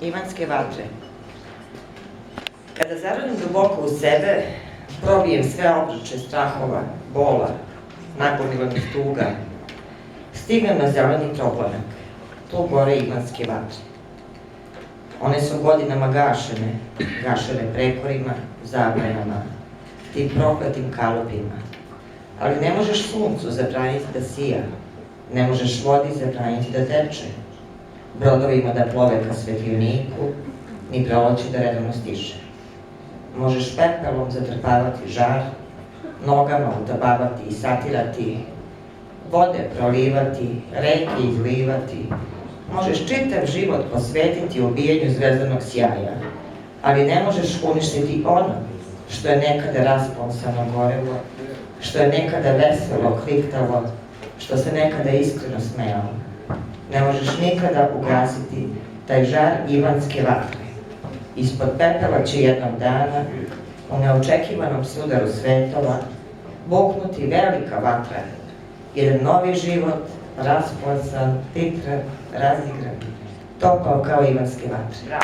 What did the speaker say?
Ivanske vatre. Kada zarodim duboko u sebe, probijem sve obruče strahova, bola, nagomilanih tuga, stignem na zeleni proglanak. Tu gore Ivanske vatre. One su godinama gašene prekorima, zabranama, tim prokletim kalupima. Ali ne možeš suncu zabraniti da sija, ne možeš vodi zabraniti da teče, brodovima da plove ka svetioniku, ni proleće da redovno stiže. Možeš pepelom zatrpavati žar, nogama utabavati i satirati, vode prolivati, reke izlivati, možeš čitav život posvetiti ubijanju zvezdanog sjaja, ali ne možeš uništiti ono što je nekada rasponsano gorelo, što je nekada veselo kliktalo, što se nekada iskreno smejalo. Ne možeš nikada ugasiti taj žar Ivanske vatre. Ispod pepela će jednog dana, u neočekivanom sudaru svetova, buknuti velika vatra, jedan novi život, rasponsan, titran, razigran, topao kao Ivanske vatre.